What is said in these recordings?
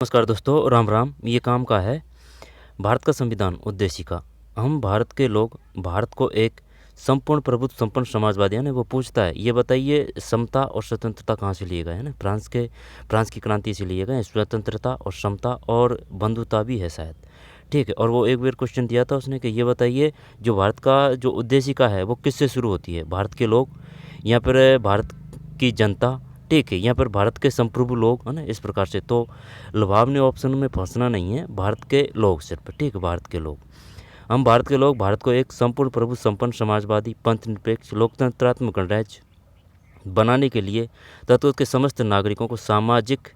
नमस्कार दोस्तों, राम राम। ये काम का है भारत का संविधान उद्देशिका। हम भारत के लोग भारत को एक संपूर्ण प्रभुत्व संपन्न समाजवादी है ना, वो पूछता है ये बताइए समता और स्वतंत्रता कहाँ से लिए गए हैं ना। फ्रांस की क्रांति से लिए गए। स्वतंत्रता और समता और बंधुता भी है शायद। ठीक है। और वो एक बार क्वेश्चन दिया था उसने कि ये बताइए जो भारत का जो उद्देशिका है वो किससे शुरू होती है। भारत के लोग, यहाँ पर भारत की जनता, ठीक है, यहाँ पर भारत के संप्रभु लोग है ना, इस प्रकार से। तो लुभावने ऑप्शन में फंसना नहीं है, भारत के लोग सिर्फ, ठीक है, भारत के लोग। हम भारत के लोग भारत को एक संपूर्ण प्रभु संपन्न समाजवादी पंथ निरपेक्ष लोकतंत्रात्मक गणराज्य बनाने के लिए तथा उसके समस्त नागरिकों को सामाजिक,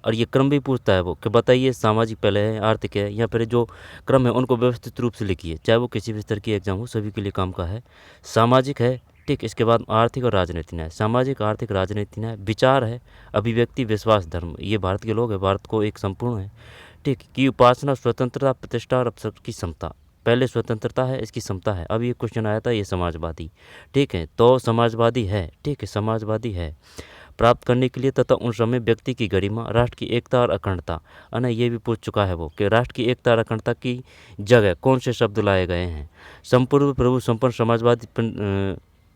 और ये क्रम भी पूछता है वो कि बताइए सामाजिक पहले है, आर्थिक है, या फिर जो क्रम है उनको व्यवस्थित रूप से लिखिए, चाहे वो किसी भी स्तर की एग्जाम हो, सभी के लिए काम का है। सामाजिक है, ठीक, इसके बाद आर्थिक और राजनीतिक न्याय। सामाजिक, आर्थिक, राजनीतिक न्याय। विचार है, अभिव्यक्ति, विश्वास, धर्म। ये भारत के लोग हैं, भारत को एक संपूर्ण है, ठीक, की उपासना, स्वतंत्रता, प्रतिष्ठा और अवसर की समता। पहले स्वतंत्रता है, इसकी समता है। अब ये क्वेश्चन आया था, ये समाजवादी, ठीक है, तो समाजवादी है, ठीक है, समाजवादी है प्राप्त करने के लिए तथा उन समय व्यक्ति की गरिमा, राष्ट्र की एकता और अखंडता, है ना। ये भी पूछ चुका है वो कि राष्ट्र की एकता और अखंडता की जगह कौन से शब्द लाए गए हैं। संपूर्ण प्रभु संपन्न समाजवादी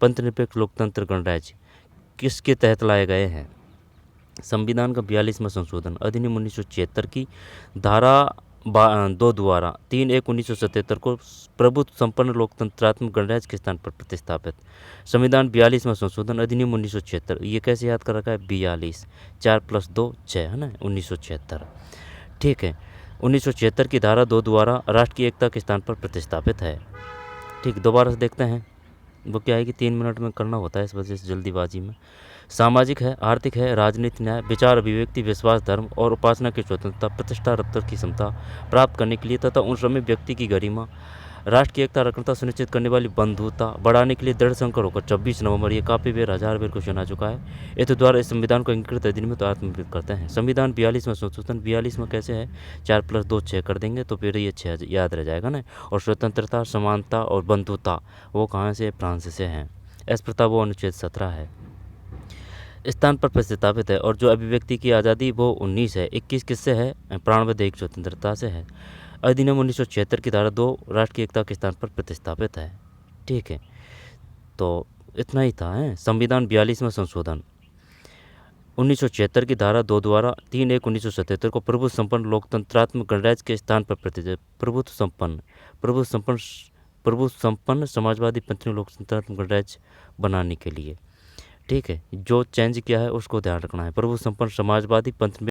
पंथ निरपेक्ष लोकतंत्र गणराज्य किसके तहत लाए गए हैं। संविधान का 42वां संशोधन अधिनियम 1976 की धारा 2 द्वारा 3/1/1977 को प्रभुत्व संपन्न लोकतंत्रात्मक गणराज्य के स्थान पर प्रतिस्थापित। संविधान 42वां संशोधन अधिनियम 1976, ये कैसे याद कर रखा है, 42, 4+2 6 है ना, 1976, ठीक है। 1976 की धारा 2 द्वारा राष्ट्र की एकता के स्थान पर प्रतिस्थापित है, ठीक। दोबारा से देखते हैं, वो क्या है कि 3 मिनट में करना होता है, इस वजह से जल्दीबाजी में। सामाजिक है, आर्थिक है, राजनीतिक न्याय, विचार, अभिव्यक्ति, विश्वास, धर्म और उपासना की स्वतंत्रता, प्रतिष्ठा और अवसर की क्षमता प्राप्त करने के लिए तथा उन समय व्यक्ति की गरिमा, राष्ट्र की एकता और अखंडता सुनिश्चित करने वाली बंधुता बढ़ाने के लिए दृढ़ संकल्प होकर 26 नवंबर, ये काफ़ी बेर, 1000 बेर क्वेश्चन आ चुका है। इस द्वारा इस संविधान को अंगीकृत अधिनियम तो आत्मवित करते हैं। संविधान 42वां संशोधन, 42वां कैसे है, 4+2 6 कर देंगे तो फिर ये 6 याद रह जाएगा ना। और स्वतंत्रता, समानता और बंधुता वो कहाँ से, फ्रांस से हैं। इस प्रकार वो अनुच्छेद 17 है, स्थान पर प्रतिस्थापित है। और जो अभिव्यक्ति की आज़ादी वो 19 है। 21 किससे है, प्राणवदैहिक स्वतंत्रता से है। अधिनियम 1976 की धारा 2 राष्ट्र की एकता के स्थान पर प्रतिस्थापित है, ठीक है। तो इतना ही था है। संविधान 42वां संशोधन 1976 की धारा 2 द्वारा 3/1/1977 को प्रभु संपन्न लोकतंत्रात्मक गणराज्य के स्थान पर प्रभु संपन्न समाजवादी पंथ लोकतंत्रात्मक गणराज्य बनाने के लिए, ठीक है। जो चेंज किया है उसको ध्यान रखना है। प्रभु संपन्न समाजवादी पंथ